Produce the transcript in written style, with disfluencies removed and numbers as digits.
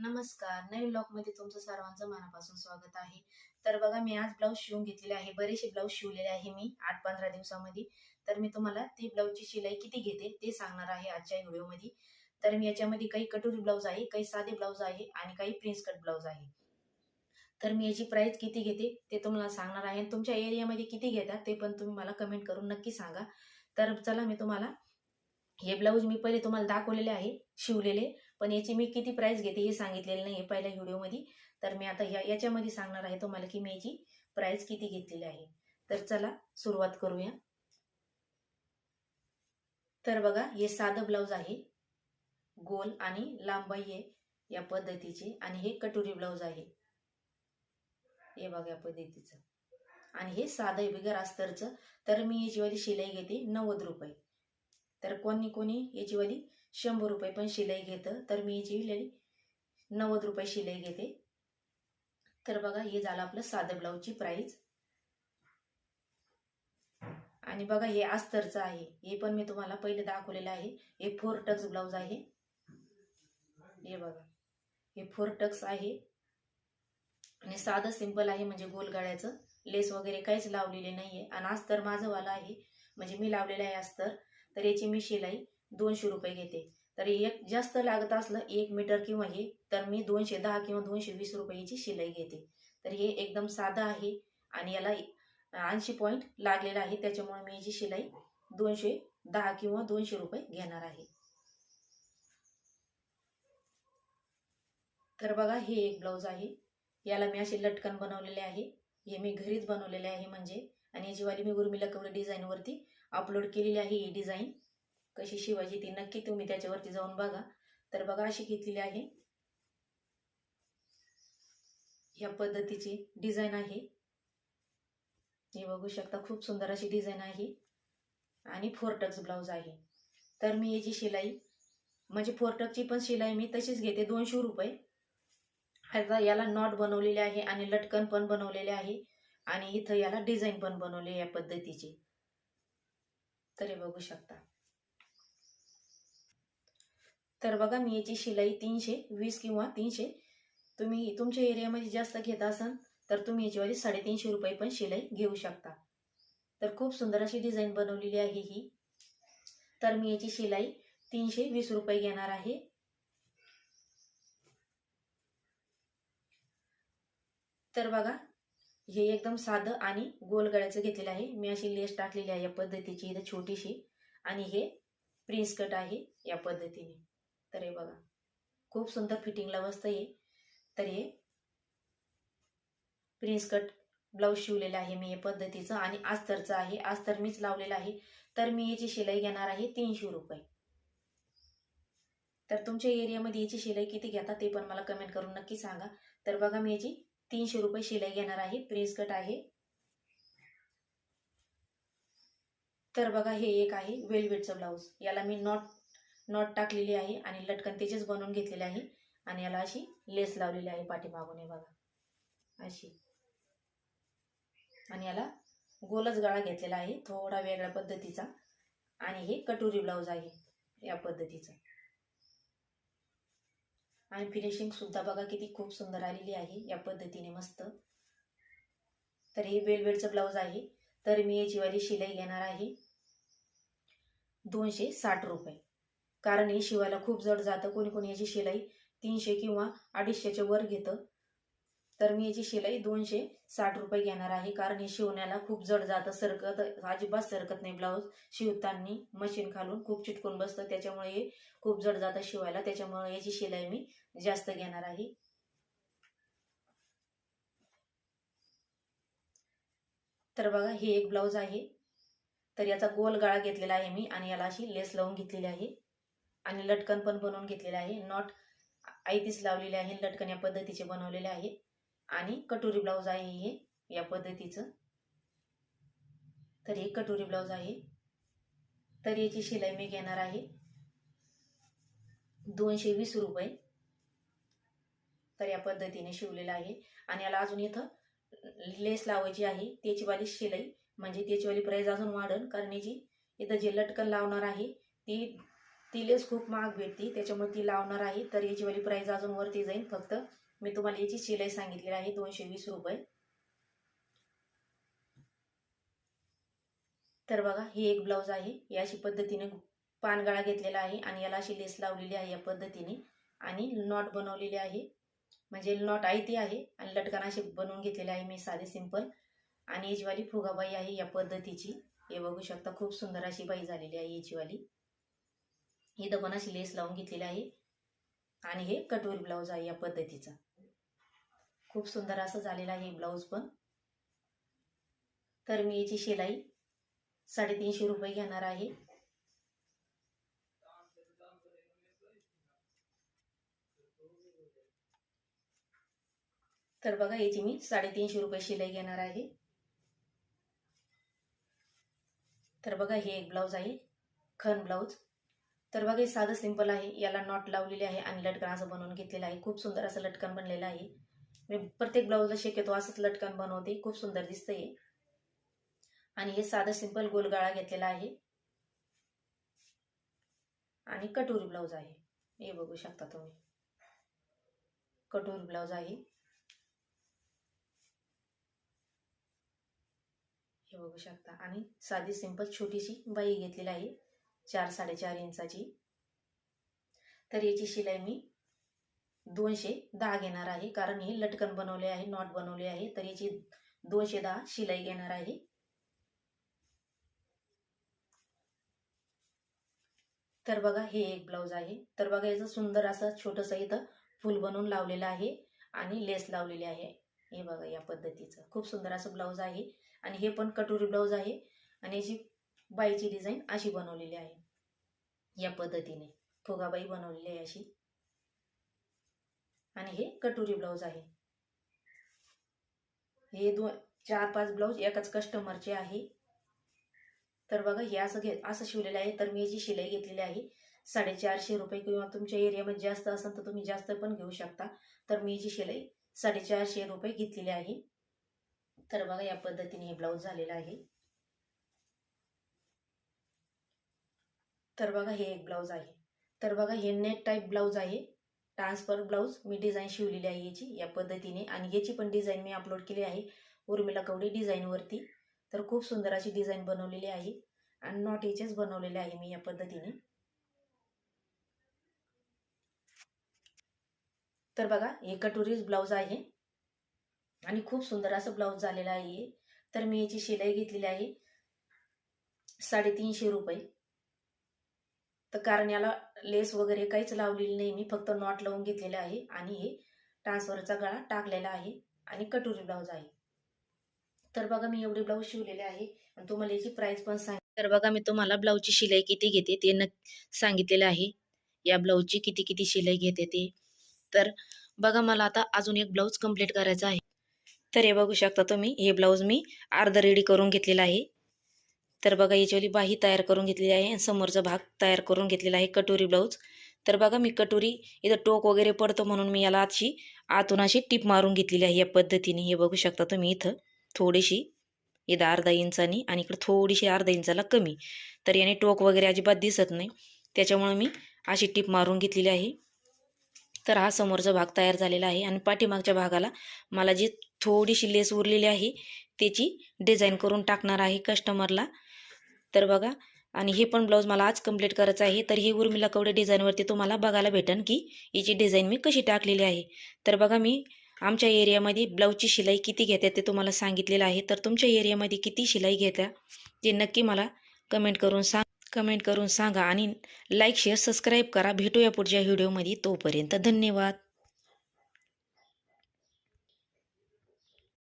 नमस्कार. नवीन ब्लॉगमध्ये तुमचं सर्वांचं मनापासून स्वागत आहे. तर बघा, मी आज ब्लाऊज शिवून घेतलेले आहे. बरेचसे ब्लाऊज शिवलेले आहे मी 8-15 दिवसामध्ये. तर मी तुम्हाला ती ब्लाऊजची शिलाई किती घेते ते सांगणार आहे आजच्या व्हिडिओमध्ये. तर मी याच्यामध्ये काही कटोरी ब्लाऊज आहे, काही साधे ब्लाऊज आहे आणि काही प्रिन्स कट ब्लाऊज आहे. तर मी याची प्राइस किती घेते ते तुम्हाला सांगणार आहे. तुमच्या एरियामध्ये किती घेतात ते पण तुम्ही मला कमेंट करून नक्की सांगा. तर चला, मी तुम्हाला हे ब्लाऊज मी पहिले तुम्हाला दाखवलेले आहे शिवलेले, पण याची मी किती प्राइस घेते हे सांगितलेलं नाही पहिल्या व्हिडिओमध्ये. तर मी आता याच्यामध्ये सांगणार आहे तुम्हाला की मी याची प्राइस किती घेतलेली आहे. तर चला सुरुवात करूया. तर बघा, हे साधं ब्लाऊज आहे, गोल आणि लांबाई आहे या पद्धतीचे, आणि हे कटोरी ब्लाऊज आहे, हे बघा या पद्धतीचं, आणि हे साधं आहे बिगर अस्तरचं. तर मी याचीवाली शिलाई घेते 90 रुपये. तर कोणी याचीवाली 100 रुपये पण शिलाई घेतं. तर मी याची 90 रुपये शिलाई घेते. तर बघा, हे झालं आपलं साधं ब्लाऊजची प्राइस. आणि बघा, हे अस्तरचं आहे, हे पण मी तुम्हाला पहिले दाखवलेलं आहे. हे 4 टक्स ब्लाऊज आहे, हे बघा, हे 4 टक्स आहे आणि साधं सिंपल आहे, म्हणजे गोल गळ्याचं, लेस वगैरे काहीच लावलेले नाहीये. आणि अस्तर माझं वाला आहे, म्हणजे मी लावलेलं आहे अस्तर. तर याची मी शिलाई 200 रुपये घेते. तर एक जास्त लागत असलं 1 मीटर किंवा हे, तर मी 210 किंवा 220 रुपयाची शिलाई घेते. तर हे एकदम साधं आहे आणि याला 80 पॉईंट लागलेला आहे, त्याच्यामुळे मी याची शिलाई 210 किंवा 200 रुपये घेणार आहे. तर बघा, हे एक ब्लाऊज आहे, याला मी असे लटकन बनवलेले आहे, हे मी घरीच बनवलेले आहे म्हणजे. आणि याचीवाली मी उर्मिला कवडे डिझाईनवरती अपलोड केलेली आहे. ही डिझाईन कशी शिवायची ती नक्की तुम्ही त्याच्यावरती जाऊन बघा. तर बघा, अशी घेतलेली आहे, या पद्धतीची डिझाईन आहे, हे बघू शकता, खूप सुंदर अशी डिझाईन आहे. आणि 4 टक्स ब्लाऊज आहे. तर मी याची शिलाई, म्हणजे 4 टक्सची पण शिलाई मी तशीच घेते 200 रुपये. आता याला नॉट बनवलेले आहे आणि लटकन पण बनवलेले आहे आणि इथं याला डिझाईन पण बनवले या पद्धतीची. तर हे बघू शकता. तर बघा, मी याची शिलाई 320 किंवा 300, तुम्ही तुमच्या एरियामध्ये जास्त घेत असाल तर तुम्ही याचीवाली 350 रुपये पण शिलाई घेऊ शकता. तर खूप सुंदर अशी डिझाईन बनवलेली आहे ही. तर मी याची शिलाई 320 रुपये घेणार आहे. तर बघा, हे एकदम साधं आणि गोल गळ्याचं घेतलेलं आहे. मी अशी लेस टाकलेली आहे या पद्धतीची इथं छोटीशी, आणि हे प्रिन्स कट आहे या पद्धतीने. तर हे बघा, खूप सुंदर फिटिंगला बसतं हे. तर हे प्रिन्स कट ब्लाऊज शिवलेलं आहे मी या पद्धतीचं, आणि अस्तरचं आहे, अस्तर मीच लावलेलं आहे. तर मी याची शिलाई घेणार आहे 300 रुपये. तर तुमच्या एरियामध्ये याची शिलाई किती घेता ते पण मला कमेंट करून नक्की सांगा. तर बघा, मी याची 300 रुपये शिलाई घेणार आहे, प्रिन्स कट आहे. तर बघा, हे एक आहे वेलवेटचं ब्लाऊज, याला मी नॉट टाकलेली आहे आणि लटकन त्याचेच बनवून घेतलेले आहे, आणि याला अशी लेस लावलेली आहे पाठीमागून, हे बघा अशी. आणि याला गोलच गळा घेतलेला आहे, थोडा वेगळ्या पद्धतीचा. आणि हे कटोरी ब्लाऊज आहे या पद्धतीचं. आणि फिनिशिंग सुद्धा बघा किती खूप सुंदर आलेली आहे या पद्धतीने, मस्त. तर हे वेलवेटचं ब्लाऊज आहे. तर मी याचीवाली शिलाई घेणार आहे 260 रुपये. कारण हे शिवायला खूप जड जातं. कोणी याची शिलाई 300 किंवा 250च्या वर घेतं. तर मी याची शिलाई 260 रुपये घेणार आहे, कारण हे शिवण्याला खूप जड जातं, अजिबात सरकत नाही ब्लाऊज. शिवताना मशीन खालून खूप चिटकून बसतं, त्याच्यामुळे हे खूप जड जातं शिवायला, त्याच्यामुळे याची शिलाई मी जास्त घेणार आहे. तर बघा, हे एक ब्लाऊज आहे. तर याचा गोल गळा घेतलेला आहे मी, आणि याला अशी लेस लावून घेतलेली आहे, आणि लटकन पण बनवून घेतलेले आहे. नॉट 38 लावलेले आहे, लटकन या पद्धतीचे बनवलेले आहे. आणि कटोरी ब्लाऊज आहे हे या पद्धतीचं. तर हे कटोरी ब्लाऊज आहे. तर याची शिलाई मी घेणार आहे 220 रुपये. तर या पद्धतीने शिवलेलं आहे. आणि याला अजून इथं लेस लावायची आहे, त्याची वाली शिलाई, म्हणजे त्याची वाली प्राइस अजून वाढेल, कारण याची इथं जे लटकन लावणार आहे ती ती लेस खूप महाग भेटते, त्याच्यामुळे ती लावणार आहे. तर याची वाली प्राईस अजून वरती जाईल. फक्त मी तुम्हाला याची शिलाई सांगितलेली आहे 220 रुपये. तर बघा ही एक ब्लाऊज आहे. याची पद्धतीने पानगळा घेतलेला आहे आणि याला अशी लेस लावलेली आहे या पद्धतीने आणि नॉट बनवलेली आहे. म्हणजे नॉट आहे ती आहे आणि लटकन अशी बनवून घेतलेली आहे मी साधी सिंपल. आणि याची वाली फुगाबाई आहे या पद्धतीची. हे बघू शकता खूप सुंदर अशी बाई झालेली आहे याची वाली. इथं पण अशी लेस लावून घेतलेली आहे आणि हे कटोरी ब्लाऊज आहे या पद्धतीचा. खूप सुंदर असं झालेलं आहे ब्लाऊज पण. तर मी याची शिलाई 350 रुपये घेणार आहे. तर बघा याची मी 350 रुपये शिलाई घेणार आहे. तर बघा हे एक ब्लाऊज आहे खण ब्लाऊज. तर बघा हे साधं सिंपल आहे. याला नॉट लावलेली आहे आणि लटकन असं बनवून घेतलेलं आहे. खूप सुंदर असं लटकन बनलेलं आहे. मी प्रत्येक ब्लाऊजला शक्यतो असंच लटकन बनवते. खूप सुंदर दिसतंय. आणि हे साधं सिंपल गोलगळा घेतलेला आहे आणि कटोरी ब्लाऊज आहे. हे बघू शकता तुम्ही, कटोरी ब्लाऊज आहे. हे बघू शकता आणि साधी सिंपल छोटीशी बाई घेतलेली आहे 4-4.5 इंचाची. तर याची शिलाई मी 210 घेणार आहे, कारण हे लटकन बनवले आहे, नॉट बनवले आहे. तर याची 210 शिलाई घेणार आहे. तर बघा हे एक ब्लाऊज आहे. तर बघा याचं सुंदर असं छोटंसं इथं फूल बनवून लावलेलं आहे आणि लेस लावलेली आहे. हे बघा या पद्धतीचं खूप सुंदर असं ब्लाऊज आहे. आणि हे पण कटोरी ब्लाऊज आहे आणि याची बाईची डिझाईन अशी बनवलेली आहे या पद्धतीने. फुगाबाई बनवलेली आहे अशी. आणि हे कटोरी ब्लाऊज आहे. हे 4-5 ब्लाऊज एकाच कस्टमरचे आहे. तर बघा हे असं शिवलेलं आहे. तर मी याची शिलाई घेतलेली आहे 450 रुपये, किंवा तुमच्या एरियामध्ये जास्त असेल तर तुम्ही जास्त पण घेऊ शकता. तर मी याची शिलाई 450 रुपये घेतलेली आहे. तर बघा या पद्धतीने हे ब्लाऊज झालेलं आहे. तर बघा हे एक ब्लाऊज आहे. तर बघा हे नेट टाईप ब्लाऊज आहे, ट्रान्सफर ब्लाऊज. मी डिझाईन शिवलेली आहे याची या पद्धतीने आणि याची पण डिझाईन मी अपलोड केली आहे उर्मिला कवडे डिझाईनवरती. तर खूप सुंदर अशी डिझाईन बनवलेली आहे आणि नॉट याचेच बनवलेले आहे मी या पद्धतीने. तर बघा हे कटोरीज ब्लाऊज आहे आणि खूप सुंदर असं ब्लाऊज झालेलं आहे. तर मी याची शिलाई घेतलेली आहे 350 रुपये. तर कारण याला लेस वगैरे काहीच लावलेली नाही, मी फक्त नॉट लावून घेतलेले आहे आणि हे ट्रान्सफरचा गळा टाकलेला आहे आणि कटोरी ब्लाऊज आहे. तर बघा मी एवढे ब्लाऊज शिवलेले आहे आणि तुम्हाला याची प्राइस पण सांग. तर बघा मी तुम्हाला ब्लाऊजची शिलाई किती घेते ते सांगितलेलं आहे. या ब्लाऊजची किती किती शिलाई घेते ते. तर बघा मला आता अजून एक ब्लाऊज कंप्लीट करायचा आहे. तर हे बघू शकता तुम्ही, हे ब्लाऊज मी अर्धा रेडी करून घेतलेला आहे. तर बघा याच्यावाली बाही तयार करून घेतलेली आहे आणि समोरचा भाग तयार करून घेतलेला आहे कटोरी ब्लाऊज. तर बघा मी कटोरी इथं टोक वगैरे पडतं म्हणून मी याला आतून अशी टिप मारून घेतलेली आहे या पद्धतीने. हे बघू शकता तुम्ही इथं थोडीशी, इथं अर्धा इंचानी आणि इकडे थोडीशी अर्धा इंचाला कमी. तर याने टोक वगैरे अजिबात दिसत नाही, त्याच्यामुळे मी अशी टिप मारून घेतलेली आहे. तर हा समोरचा भाग तयार झालेला आहे आणि पाठीमागच्या भागाला मला जी थोडीशी लेस उरलेली आहे त्याची डिझाईन करून टाकणार आहे कस्टमरला. तर बघा आणि हे पण ब्लाऊज मला आज कंप्लीट करायचं आहे. तर ही उर्मिला कवडे डिझाईनवरती तुम्हाला बघायला भेटेल की याची डिझाईन मी कशी टाकलेली आहे. तर बघा मी आमच्या एरियामध्ये ब्लाऊजची शिलाई किती घेतात ते तुम्हाला सांगितलेलं आहे. तर तुमच्या एरियामध्ये किती शिलाई घेत्या ते नक्की मला कमेंट करून सांगा आणि लाईक शेअर सबस्क्राईब करा. भेटूया पुढच्या व्हिडिओमध्ये. तोपर्यंत धन्यवाद.